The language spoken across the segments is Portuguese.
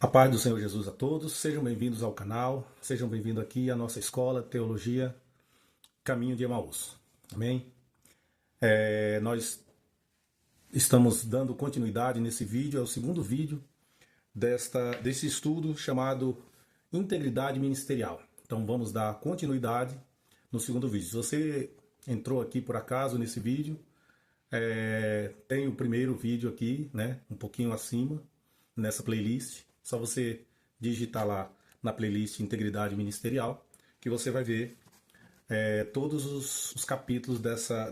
A paz do Senhor Jesus a todos, sejam bem-vindos ao canal, sejam bem-vindos aqui à nossa escola Teologia Caminho de Emaús. Amém? Nós estamos dando continuidade nesse vídeo, é o segundo vídeo desse estudo chamado Integridade Ministerial. Então vamos dar continuidade no segundo vídeo. Se você entrou aqui por acaso nesse vídeo, tem o primeiro vídeo aqui, né, um pouquinho acima, nessa playlist. Só você digitar lá na playlist Integridade Ministerial, que você vai ver todos os capítulos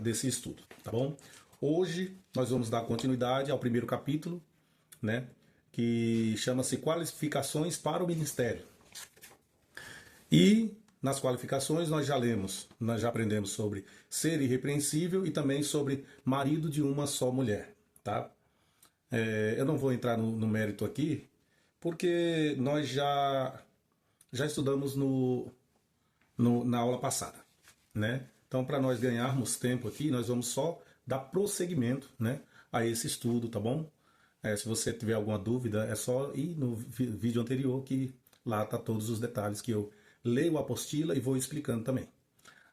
desse estudo, tá bom? Hoje nós vamos dar continuidade ao primeiro capítulo, né, que chama-se Qualificações para o Ministério. E nas qualificações nós já aprendemos sobre ser irrepreensível e também sobre marido de uma só mulher, tá? Eu não vou entrar no mérito aqui, porque nós já estudamos na aula passada, né? Então, para nós ganharmos tempo aqui, nós vamos só dar prosseguimento, né, a esse estudo, tá bom? Se você tiver alguma dúvida, é só ir no vídeo anterior, que lá tá todos os detalhes que eu leio a apostila e vou explicando também.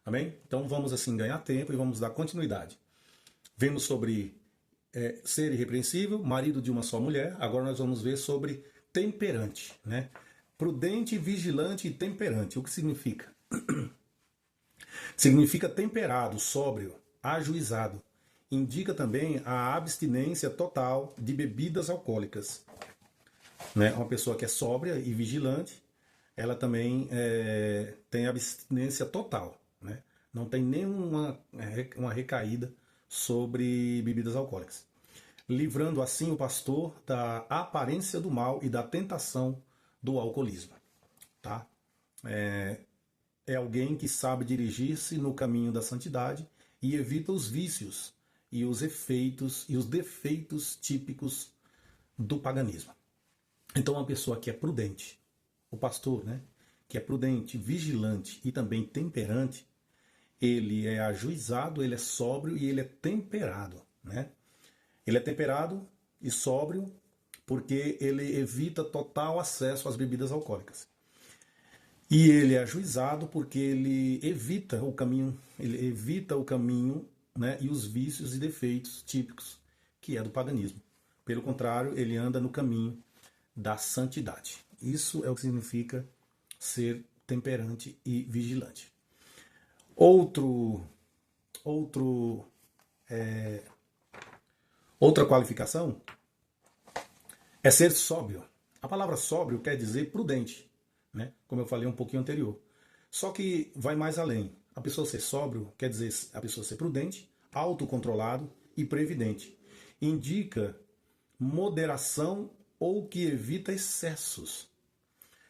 Amém? Então, vamos assim ganhar tempo e vamos dar continuidade. Vemos sobre ser irrepreensível, marido de uma só mulher. Agora nós vamos ver sobre temperante, né? Prudente, vigilante e temperante. O que significa? Significa temperado, sóbrio, ajuizado. Indica também a abstinência total de bebidas alcoólicas. Né? Uma pessoa que é sóbria e vigilante, ela também tem abstinência total, né? Não tem nenhuma uma recaída sobre bebidas alcoólicas. Livrando assim o pastor da aparência do mal e da tentação do alcoolismo. Tá? É alguém que sabe dirigir-se no caminho da santidade e evita os vícios e os efeitos e os defeitos típicos do paganismo. Então, uma pessoa que é prudente, o pastor, né, que é prudente, vigilante e também temperante, ele é ajuizado, ele é sóbrio e ele é temperado, né? Ele é temperado e sóbrio porque ele evita total acesso às bebidas alcoólicas. E ele é ajuizado porque ele evita o caminho, né, e os vícios e defeitos típicos que é do paganismo. Pelo contrário, ele anda no caminho da santidade. Isso é o que significa ser temperante e vigilante. Outra qualificação é ser sóbrio. A palavra sóbrio quer dizer prudente, né? Como eu falei um pouquinho anterior. Só que vai mais além. A pessoa ser sóbrio quer dizer a pessoa ser prudente, autocontrolado e previdente. Indica moderação ou que evita excessos.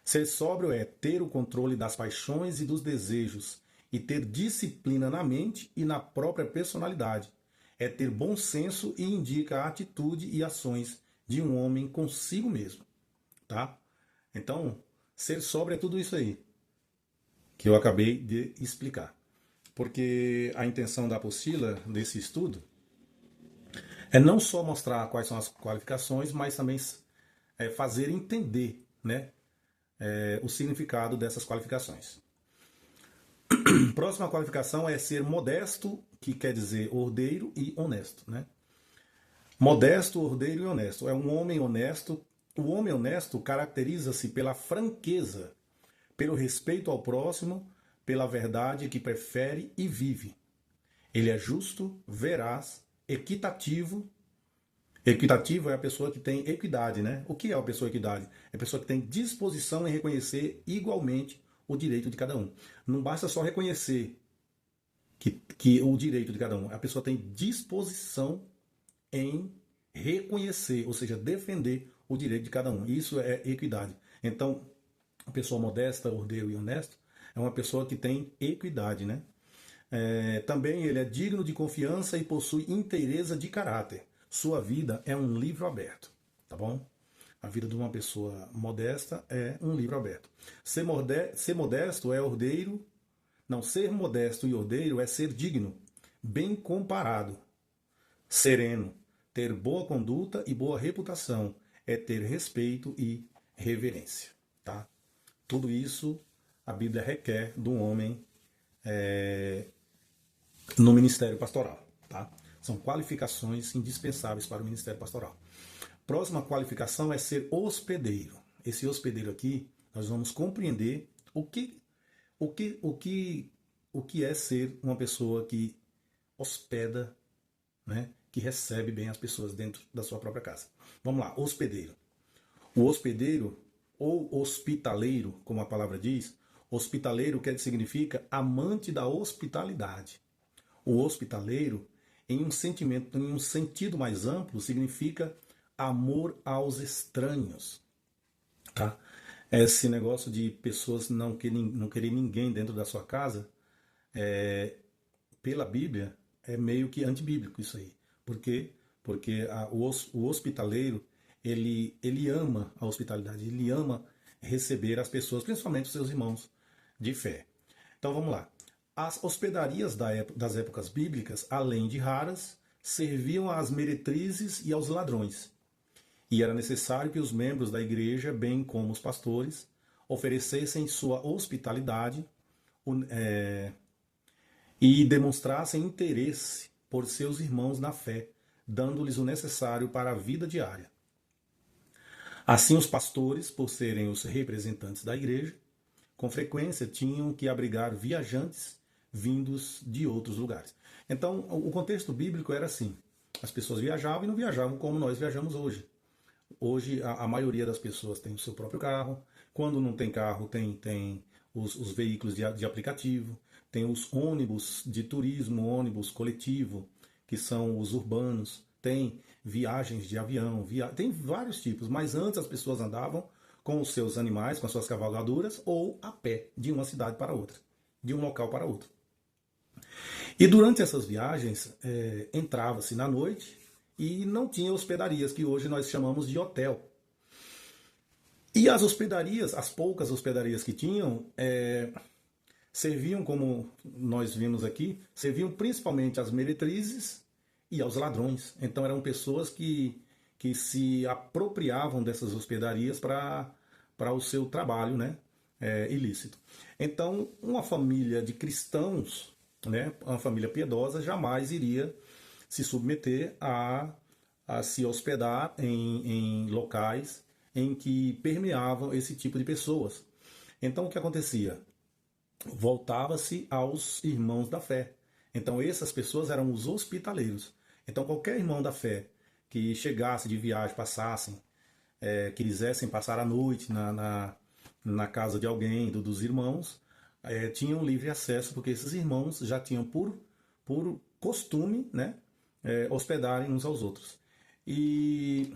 Ser sóbrio é ter o controle das paixões e dos desejos e ter disciplina na mente e na própria personalidade. É ter bom senso e indica a atitude e ações de um homem consigo mesmo, tá? Então, ser sóbrio é tudo isso aí que eu acabei de explicar. Porque a intenção da apostila desse estudo é não só mostrar quais são as qualificações, mas também fazer entender, né, o significado dessas qualificações. Próxima qualificação é ser modesto, que quer dizer ordeiro e honesto, né? Modesto, ordeiro e honesto. É um homem honesto. O homem honesto caracteriza-se pela franqueza, pelo respeito ao próximo, pela verdade que prefere e vive. Ele é justo, veraz, equitativo. Equitativo é a pessoa que tem equidade, né? O que é a pessoa equidade? É a pessoa que tem disposição em reconhecer igualmente o direito de cada um. Não basta só reconhecer que o direito de cada um. A pessoa tem disposição em reconhecer, ou seja, defender o direito de cada um. Isso é equidade. Então, a pessoa modesta, ordeiro e honesto é uma pessoa que tem equidade, né? Também ele é digno de confiança e possui inteireza de caráter. Sua vida é um livro aberto, tá bom? A vida de uma pessoa modesta é um livro aberto. Ser modesto é ordeiro. Não, ser modesto e ordeiro é ser digno, bem comparado, sereno, ter boa conduta e boa reputação, é ter respeito e reverência, tá? Tudo isso a Bíblia requer do homem no ministério pastoral, tá? São qualificações indispensáveis para o ministério pastoral. Próxima qualificação é ser hospedeiro. Esse hospedeiro aqui, nós vamos compreender o que é ser uma pessoa que hospeda, né? Que recebe bem as pessoas dentro da sua própria casa. Vamos lá, hospedeiro. O hospedeiro ou hospitaleiro, como a palavra diz, hospitaleiro significa amante da hospitalidade. O hospitaleiro, em um sentido mais amplo, significa amor aos estranhos. Tá? Esse negócio de pessoas não querer ninguém dentro da sua casa, pela Bíblia, é meio que antibíblico isso aí. Por quê? Porque o hospitaleiro, ele ama a hospitalidade, ele ama receber as pessoas, principalmente os seus irmãos de fé. Então vamos lá. As hospedarias das épocas bíblicas, além de raras, serviam às meretrizes e aos ladrões. E era necessário que os membros da igreja, bem como os pastores, oferecessem sua hospitalidade e demonstrassem interesse por seus irmãos na fé, dando-lhes o necessário para a vida diária. Assim, os pastores, por serem os representantes da igreja, com frequência tinham que abrigar viajantes vindos de outros lugares. Então, o contexto bíblico era assim: as pessoas viajavam e não viajavam como nós viajamos hoje. Hoje, a maioria das pessoas tem o seu próprio carro. Quando não tem carro, tem os veículos de aplicativo, tem os ônibus de turismo, ônibus coletivo, que são os urbanos, tem viagens de avião, tem vários tipos, mas antes as pessoas andavam com os seus animais, com as suas cavalgaduras, ou a pé, de uma cidade para outra, de um local para outro. E durante essas viagens, entrava-se na noite e não tinha hospedarias, que hoje nós chamamos de hotel. E as hospedarias, as poucas hospedarias que tinham, serviam, como nós vimos aqui, serviam principalmente às meretrizes e aos ladrões. Então eram pessoas que se apropriavam dessas hospedarias para o seu trabalho, né, ilícito. Então, uma família de cristãos, né, uma família piedosa, jamais iria se submeter a se hospedar em locais em que permeavam esse tipo de pessoas. Então, o que acontecia? Voltava-se aos irmãos da fé. Então, essas pessoas eram os hospitaleiros. Então, qualquer irmão da fé que chegasse de viagem, passassem, quisessem passar a noite na casa de alguém, dos irmãos, tinham livre acesso, porque esses irmãos já tinham por costume, né, hospedarem uns aos outros. E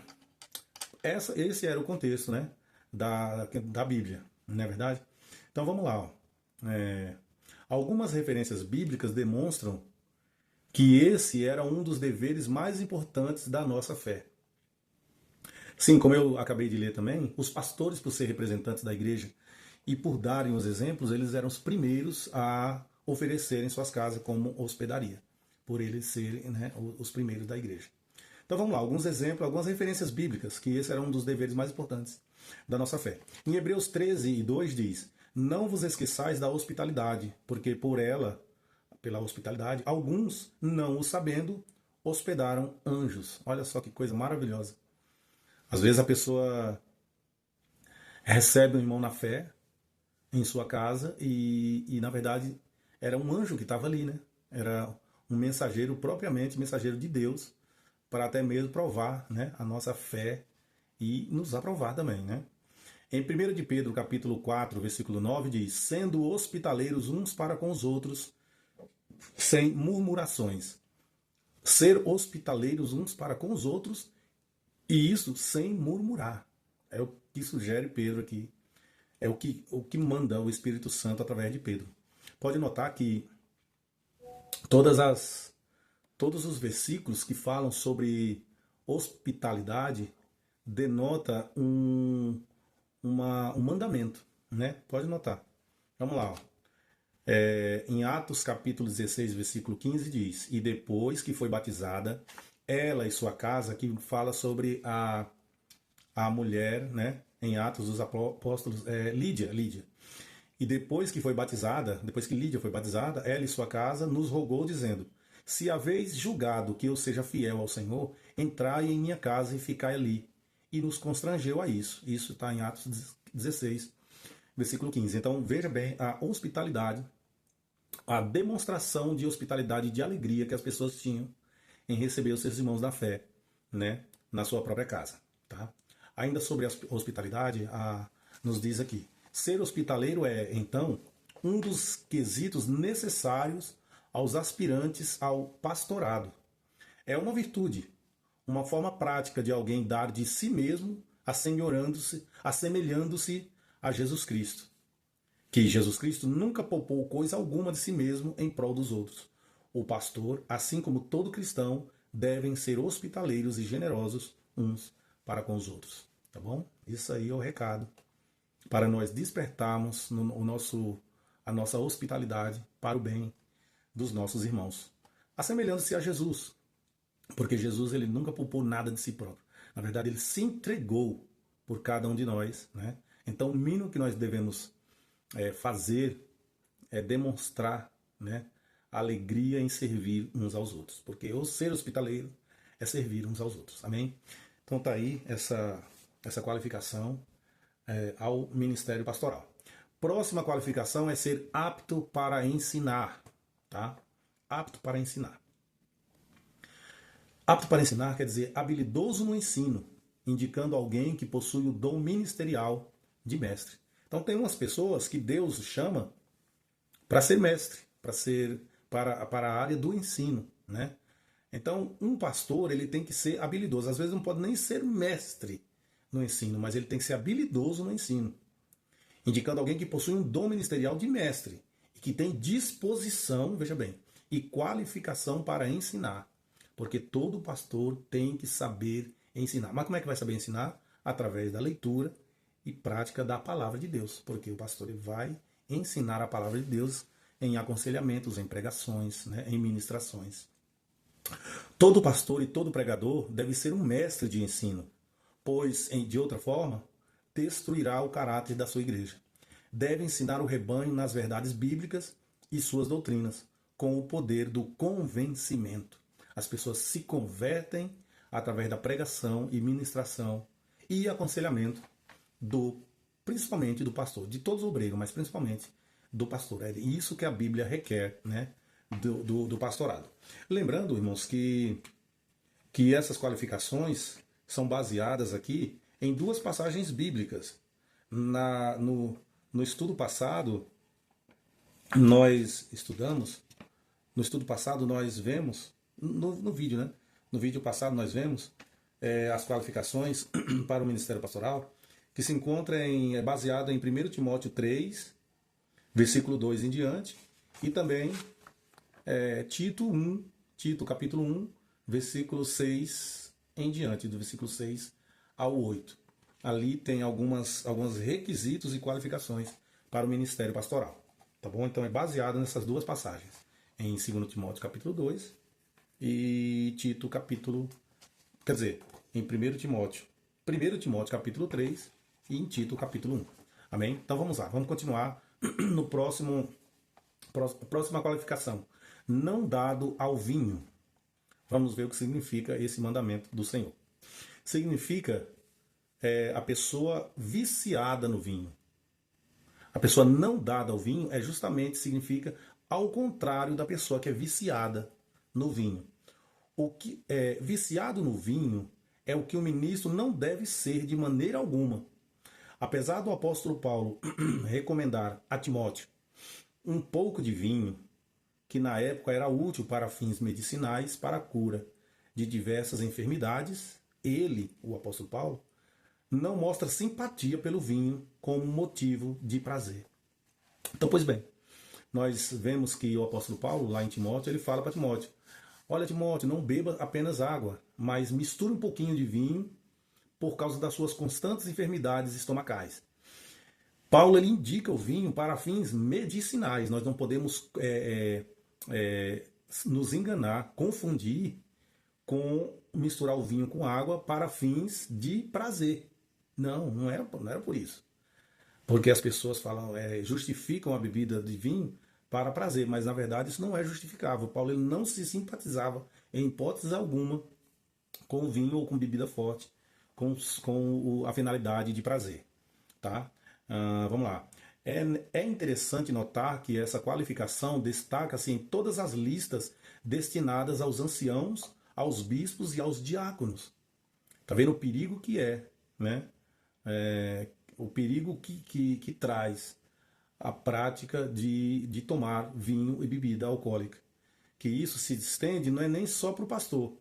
esse era o contexto, né, da Bíblia, não é verdade? Então vamos lá. Algumas referências bíblicas demonstram que esse era um dos deveres mais importantes da nossa fé. Sim, como eu acabei de ler também, os pastores, por ser representantes da igreja e por darem os exemplos, eles eram os primeiros a oferecerem suas casas como hospedaria, por eles serem, né, os primeiros da igreja. Então vamos lá, alguns exemplos, algumas referências bíblicas, que esse era um dos deveres mais importantes da nossa fé. Em Hebreus 13:2 diz: não vos esqueçais da hospitalidade, porque pela hospitalidade, alguns, não o sabendo, hospedaram anjos. Olha só que coisa maravilhosa. Às vezes a pessoa recebe um irmão na fé em sua casa e na verdade era um anjo que estava ali, né? Era um mensageiro, propriamente mensageiro de Deus, para até mesmo provar, né, a nossa fé e nos aprovar também, né? Em 1 de Pedro, capítulo 4, versículo 9, diz: sendo hospitaleiros uns para com os outros, sem murmurações. Ser hospitaleiros uns para com os outros, e isso sem murmurar. É o que sugere Pedro aqui. É o que manda o Espírito Santo através de Pedro. Pode notar que todos os versículos que falam sobre hospitalidade denota um mandamento, né? Pode notar. Vamos lá. Em Atos capítulo 16, versículo 15 diz: e depois que foi batizada, ela e sua casa, que fala sobre a mulher, né, em Atos dos Apóstolos, Lídia. E depois que foi batizada, depois que Lídia foi batizada, ela e sua casa nos rogou, dizendo: se haveis julgado que eu seja fiel ao Senhor, entrai em minha casa e ficai ali. E nos constrangeu a isso. Isso está em Atos 16, versículo 15. Então veja bem a hospitalidade, a demonstração de hospitalidade e de alegria que as pessoas tinham em receber os seus irmãos da fé, né, na sua própria casa. Tá? Ainda sobre a hospitalidade, nos diz aqui: ser hospitaleiro é, então, um dos quesitos necessários aos aspirantes ao pastorado. É uma virtude, uma forma prática de alguém dar de si mesmo, assemelhando-se a Jesus Cristo. Que Jesus Cristo nunca poupou coisa alguma de si mesmo em prol dos outros. O pastor, assim como todo cristão, devem ser hospitaleiros e generosos uns para com os outros. Tá bom? Isso aí é o recado para nós despertarmos a nossa hospitalidade para o bem dos nossos irmãos. Assemelhando-se a Jesus, porque Jesus ele nunca poupou nada de si próprio. Na verdade, ele se entregou por cada um de nós, né? Então, o mínimo que nós devemos fazer é demonstrar, né, alegria em servir uns aos outros, porque o ser hospitaleiro é servir uns aos outros. Amém? Então tá aí essa qualificação ao ministério pastoral. Próxima qualificação é ser apto para ensinar, tá? Apto para ensinar. Apto para ensinar quer dizer habilidoso no ensino, indicando alguém que possui o dom ministerial de mestre. Então tem umas pessoas que Deus chama para ser mestre, para a área do ensino, né? Então um pastor ele tem que ser habilidoso. Às vezes não pode nem ser mestre no ensino, mas ele tem que ser habilidoso no ensino, indicando alguém que possui um dom ministerial de mestre e que tem disposição, veja bem, e qualificação para ensinar, porque todo pastor tem que saber ensinar. Mas como é que vai saber ensinar? Através da leitura e prática da palavra de Deus, porque o pastor ele vai ensinar a palavra de Deus em aconselhamentos, em pregações, né, em ministrações. Todo pastor e todo pregador deve ser um mestre de ensino, pois, de outra forma, destruirá o caráter da sua igreja. Deve ensinar o rebanho nas verdades bíblicas e suas doutrinas, com o poder do convencimento. As pessoas se convertem através da pregação e ministração e aconselhamento principalmente do pastor, de todos os obreiros, mas principalmente do pastor. É isso que a Bíblia requer, né, do pastorado. Lembrando, irmãos, que essas qualificações são baseadas aqui em duas passagens bíblicas. No estudo passado, nós estudamos, no estudo passado nós vemos, no vídeo, né? No vídeo passado nós vemos as qualificações para o ministério pastoral, que se encontra baseado em 1 Timóteo 3, versículo 2 em diante, e também Tito capítulo 1, versículo 6 em diante, do versículo 6 ao 8. Ali tem alguns requisitos e qualificações para o ministério pastoral. Tá bom? Então é baseado nessas duas passagens, em 2 Timóteo capítulo 2 e Tito capítulo... Quer dizer, em 1 Timóteo capítulo 3 e em Tito capítulo 1. Amém? Então vamos lá, vamos continuar no próxima qualificação. Não dado ao vinho. Vamos ver o que significa esse mandamento do Senhor. Significa a pessoa viciada no vinho. A pessoa não dada ao vinho significa ao contrário da pessoa que é viciada no vinho. O que é viciado no vinho é o que o ministro não deve ser de maneira alguma. Apesar do apóstolo Paulo recomendar a Timóteo um pouco de vinho, que na época era útil para fins medicinais, para a cura de diversas enfermidades, ele, o apóstolo Paulo, não mostra simpatia pelo vinho como motivo de prazer. Então, pois bem, nós vemos que o apóstolo Paulo, lá em Timóteo, ele fala para Timóteo: olha, Timóteo, não beba apenas água, mas misture um pouquinho de vinho por causa das suas constantes enfermidades estomacais. Paulo ele indica o vinho para fins medicinais. Nós não podemos nos enganar, confundir com misturar o vinho com água para fins de prazer. Não, não era por isso. Porque as pessoas falam, justificam a bebida de vinho para prazer, mas na verdade isso não é justificável. Paulo ele não se simpatizava em hipótese alguma com vinho ou com bebida forte, a finalidade de prazer. Tá? Vamos lá. É interessante notar que essa qualificação destaca-se em todas as listas destinadas aos anciãos, aos bispos e aos diáconos. Tá vendo o perigo que é, né? O perigo que traz a prática de tomar vinho e bebida alcoólica. Que isso se estende não é nem só para o pastor,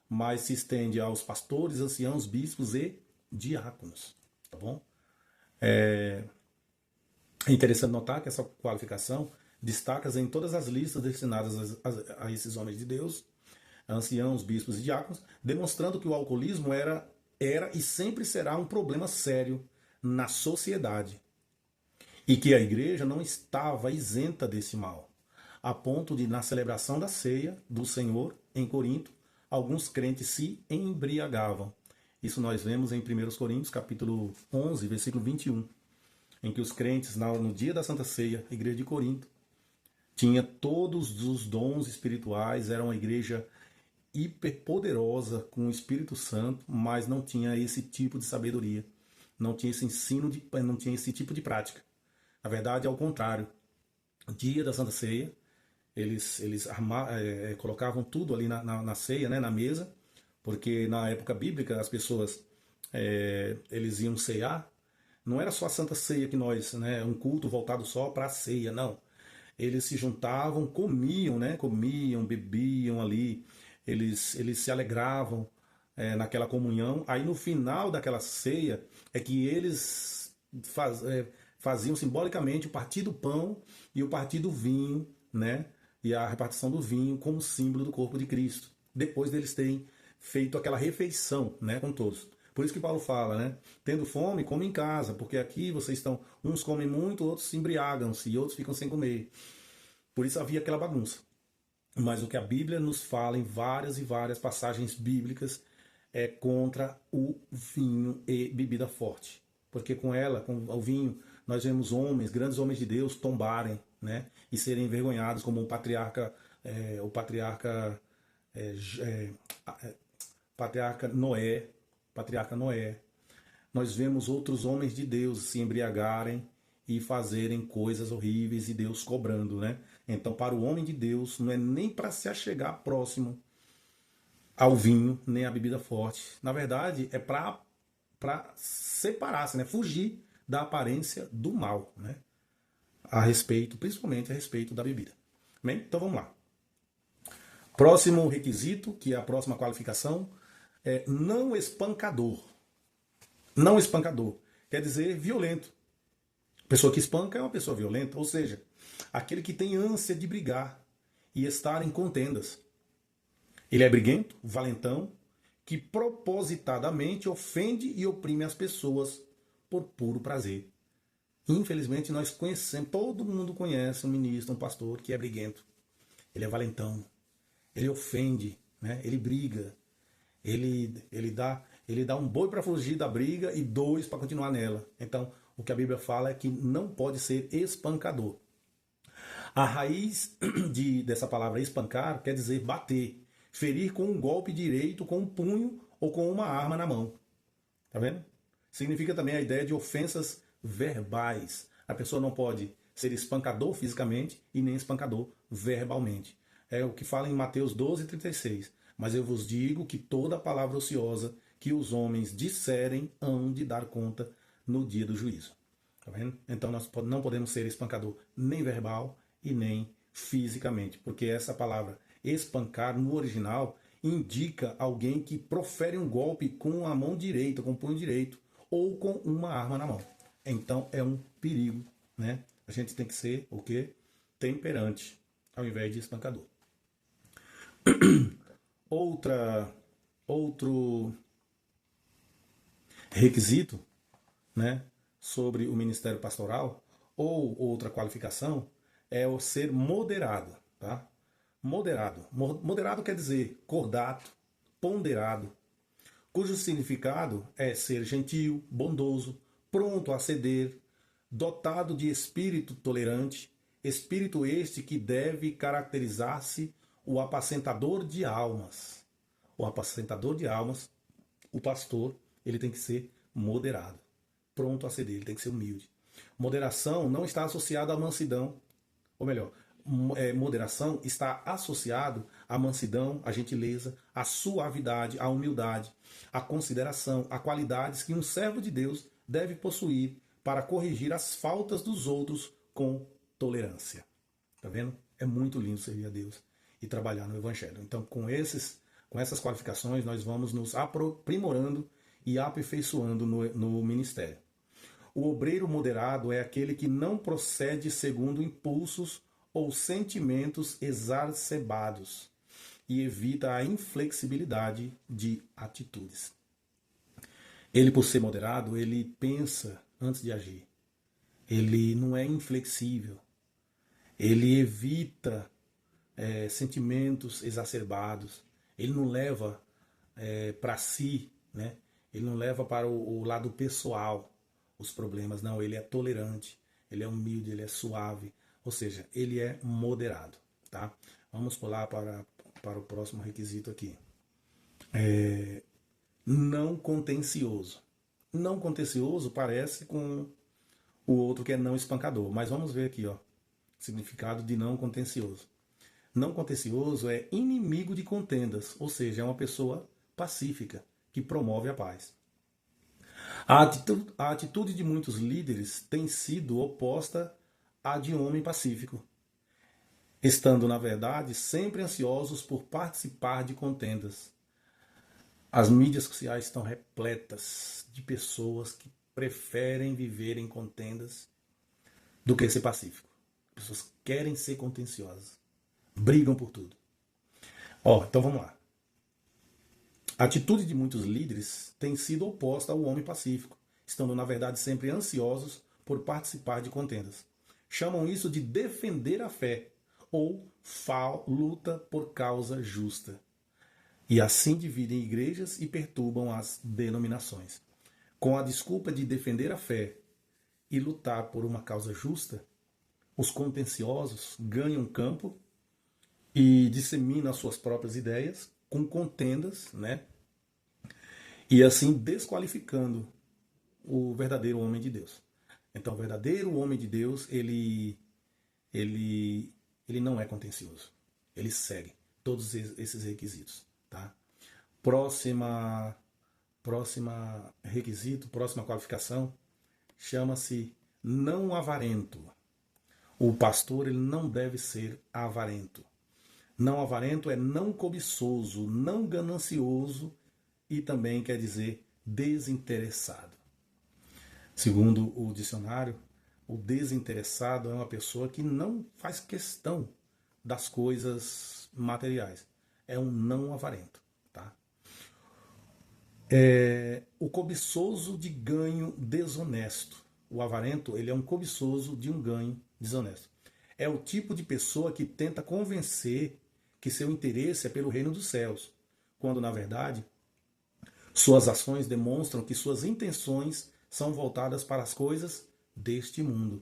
mas se estende aos pastores, anciãos, bispos e diáconos. Tá bom? É interessante notar que essa qualificação destaca em todas as listas destinadas a esses homens de Deus, anciãos, bispos e diáconos, demonstrando que o alcoolismo era e sempre será um problema sério na sociedade e que a igreja não estava isenta desse mal, a ponto de, na celebração da ceia do Senhor em Corinto, alguns crentes se embriagavam. Isso nós vemos em 1 Coríntios, capítulo 11, versículo 21, em que os crentes, no dia da Santa Ceia, a igreja de Corinto, tinha todos os dons espirituais, era uma igreja hiperpoderosa com o Espírito Santo, mas não tinha esse tipo de sabedoria, não tinha esse ensino, não tinha esse tipo de prática. Na verdade, ao contrário. No dia da Santa Ceia, eles colocavam tudo ali na ceia, né, na mesa, porque na época bíblica as pessoas eles iam cear. Não era só a Santa Ceia que nós, né, um culto voltado só para a ceia, não. Eles se juntavam, comiam, né, comiam, bebiam ali, eles se alegravam naquela comunhão. Aí no final daquela ceia é que eles faziam simbolicamente o partir do pão e o partir do vinho, né? E a repartição do vinho como símbolo do corpo de Cristo. Depois deles terem feito aquela refeição, né, com todos. Por isso que Paulo fala, né? Tendo fome, come em casa, porque aqui vocês estão, uns comem muito, outros se embriagam-se e outros ficam sem comer. Por isso havia aquela bagunça. Mas o que a Bíblia nos fala em várias e várias passagens bíblicas é contra o vinho e bebida forte. Porque com ela, com o vinho, nós vemos homens, grandes homens de Deus, tombarem, né? E serem envergonhados, como o patriarca Noé, patriarca Noé. Nós vemos outros homens de Deus se embriagarem e fazerem coisas horríveis e Deus cobrando, né? Então, para o homem de Deus, não é nem para se achegar próximo ao vinho, nem à bebida forte. Na verdade, é para separar-se, né? Fugir da aparência do mal, né? A respeito, principalmente a respeito da bebida. Bem, então vamos lá. Próximo requisito, que é a próxima qualificação, é não espancador. Não espancador. Quer dizer violento. A pessoa que espanca é uma pessoa violenta, ou seja, aquele que tem ânsia de brigar e estar em contendas. Ele é briguento, valentão, que propositadamente ofende e oprime as pessoas por puro prazer. Infelizmente, nós conhecemos, todo mundo conhece um ministro, um pastor que é briguento. Ele é valentão, ele ofende, né? Ele briga, ele dá um boi para fugir da briga e dois para continuar nela. Então, o que a Bíblia fala é que não pode ser espancador. A raiz dessa palavra espancar quer dizer bater, ferir com um golpe direito, com um punho ou com uma arma na mão. Tá vendo? Significa também a ideia de ofensas verbais. A pessoa não pode ser espancador fisicamente e nem espancador verbalmente. É o que fala em Mateus 12:36. Mas eu vos digo que toda palavra ociosa que os homens disserem hão de dar conta no dia do juízo. Tá vendo? Então nós não podemos ser espancador nem verbal e nem fisicamente, porque essa palavra espancar no original indica alguém que profere um golpe com a mão direita, com o punho direito ou com uma arma na mão. Então é um perigo, né? A gente tem que ser o quê? Temperante, ao invés de espancador. Outro requisito, né, sobre o ministério pastoral ou outra qualificação é o ser moderado, tá? Moderado. Moderado quer dizer cordato, ponderado, cujo significado é ser gentil, bondoso, pronto a ceder, dotado de espírito tolerante, espírito este que deve caracterizar-se o apacentador de almas. O apacentador de almas, o pastor, ele tem que ser moderado, pronto a ceder, ele tem que ser humilde. Moderação não está associada à mansidão, ou melhor, moderação está associado à mansidão, à gentileza, à suavidade, à humildade, à consideração, a qualidades que um servo de Deus deve possuir para corrigir as faltas dos outros com tolerância. Tá vendo? É muito lindo servir a Deus e trabalhar no Evangelho. Então, com essas qualificações, nós vamos nos aprimorando e aperfeiçoando no ministério. O obreiro moderado é aquele que não procede segundo impulsos ou sentimentos exacerbados e evita a inflexibilidade de atitudes. Ele, por ser moderado, ele pensa antes de agir. Ele não é inflexível. Ele evita sentimentos exacerbados. Ele não leva para si, né? Ele não leva para o lado pessoal os problemas. Não, ele é tolerante, ele é humilde, ele é suave. Ou seja, ele é moderado. Tá? Vamos pular para o próximo requisito aqui. Não contencioso. Não contencioso parece com o outro que é não espancador. Mas vamos ver aqui, ó, significado de não contencioso. Não contencioso é inimigo de contendas, ou seja, é uma pessoa pacífica, que promove a paz. A atitude de muitos líderes tem sido oposta à de um homem pacífico, estando, na verdade, sempre ansiosos por participar de contendas. As mídias sociais estão repletas de pessoas que preferem viver em contendas do que ser pacífico. Pessoas querem ser contenciosas, brigam por tudo. Então vamos lá. A atitude de muitos líderes tem sido oposta ao homem pacífico, estando, na verdade, sempre ansiosos por participar de contendas. Chamam isso de defender a fé, ou luta por causa justa. E assim dividem igrejas e perturbam as denominações. Com a desculpa de defender a fé e lutar por uma causa justa, os contenciosos ganham campo e disseminam as suas próprias ideias com contendas, né? E assim desqualificando o verdadeiro homem de Deus. Então, o verdadeiro homem de Deus, ele não é contencioso. Ele segue todos esses requisitos, tá? Próxima requisito, próxima qualificação, chama-se não avarento. O pastor, ele não deve ser avarento. Não avarento é não cobiçoso, não ganancioso e também quer dizer desinteressado. Segundo o dicionário, o desinteressado é uma pessoa que não faz questão das coisas materiais. É um não avarento. Tá? O cobiçoso de ganho desonesto. O avarento, ele é um cobiçoso de um ganho desonesto. É o tipo de pessoa que tenta convencer que seu interesse é pelo reino dos céus, quando, na verdade, suas ações demonstram que suas intenções são voltadas para as coisas deste mundo.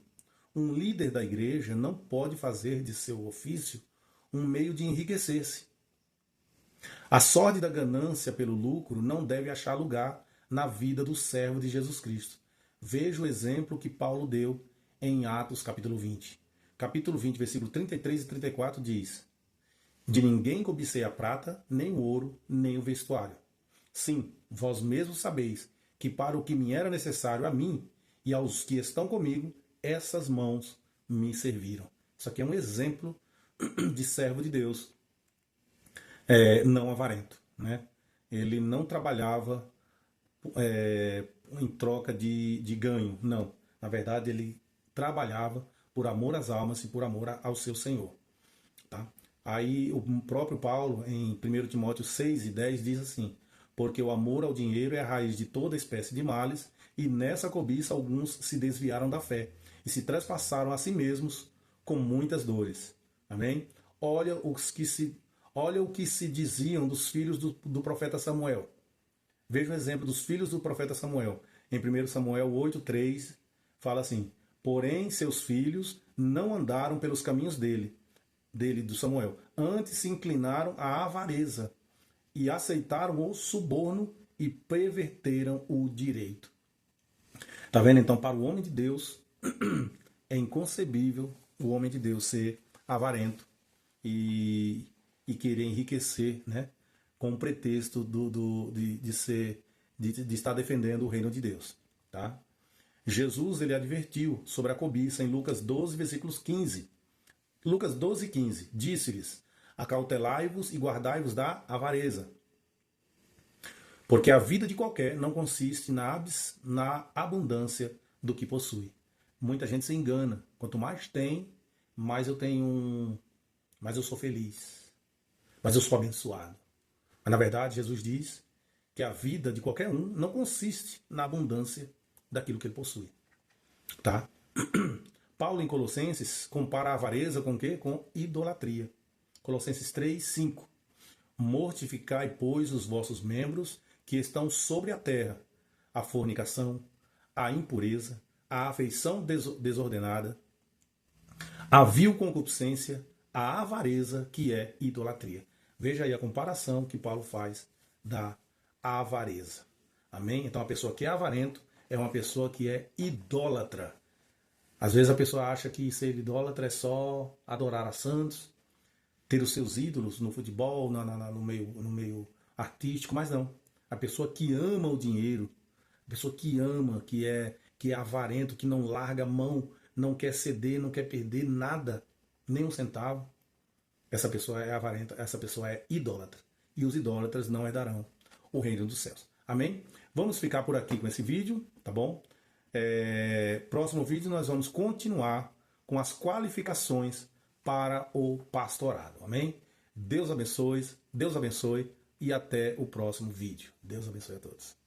Um líder da igreja não pode fazer de seu ofício um meio de enriquecer-se. A sorte da ganância pelo lucro não deve achar lugar na vida do servo de Jesus Cristo. Veja o exemplo que Paulo deu em Atos capítulo 20. Capítulo 20, versículo 33 e 34 diz: de ninguém cobicei a prata, nem o ouro, nem o vestuário. Sim, vós mesmos sabeis que para o que me era necessário a mim e aos que estão comigo, essas mãos me serviram. Isso aqui é um exemplo de servo de Deus, não avarento, né? Ele não trabalhava em troca de ganho, não. Na verdade, ele trabalhava por amor às almas e por amor ao seu Senhor. Tá? Aí o próprio Paulo, em 1 Timóteo 6 e 10, diz assim: porque o amor ao dinheiro é a raiz de toda espécie de males, e nessa cobiça alguns se desviaram da fé, e se trespassaram a si mesmos com muitas dores. Amém? Olha o que se diziam dos filhos do profeta Samuel. Veja o exemplo dos filhos do profeta Samuel. Em 1 Samuel 8:3, fala assim: porém seus filhos não andaram pelos caminhos do Samuel, antes se inclinaram à avareza e aceitaram o suborno e perverteram o direito. Tá vendo? Então, para o homem de Deus, é inconcebível o homem de Deus ser avarento e querer enriquecer, né? Com o pretexto de estar defendendo o reino de Deus. Tá? Jesus ele advertiu sobre a cobiça em Lucas 12, versículos 15. Lucas 12, 15. Disse-lhes: acautelai-vos e guardai-vos da avareza. Porque a vida de qualquer não consiste na abundância do que possui. Muita gente se engana. Quanto mais tem, mais eu tenho, mais eu sou feliz, mais eu sou abençoado. Mas na verdade, Jesus diz que a vida de qualquer um não consiste na abundância daquilo que ele possui. Tá? Paulo em Colossenses compara a avareza com o quê? Com idolatria. Colossenses 3, 5. Mortificai, pois, os vossos membros que estão sobre a terra, a fornicação, a impureza, a afeição desordenada, a vil concupiscência, a avareza, que é idolatria. Veja aí a comparação que Paulo faz da avareza. Amém? Então a pessoa que é avarento é uma pessoa que é idólatra. Às vezes a pessoa acha que ser idólatra é só adorar a santos, ter os seus ídolos no futebol, no meio artístico, mas não. A pessoa que ama o dinheiro, a pessoa que ama, que é avarento, que não larga a mão, não quer ceder, não quer perder nada, nem um centavo, essa pessoa é avarenta, essa pessoa é idólatra. E os idólatras não herdarão o reino dos céus. Amém? Vamos ficar por aqui com esse vídeo, tá bom? Próximo vídeo nós vamos continuar com as qualificações para o pastorado. Amém? Deus abençoe e até o próximo vídeo. Deus abençoe a todos.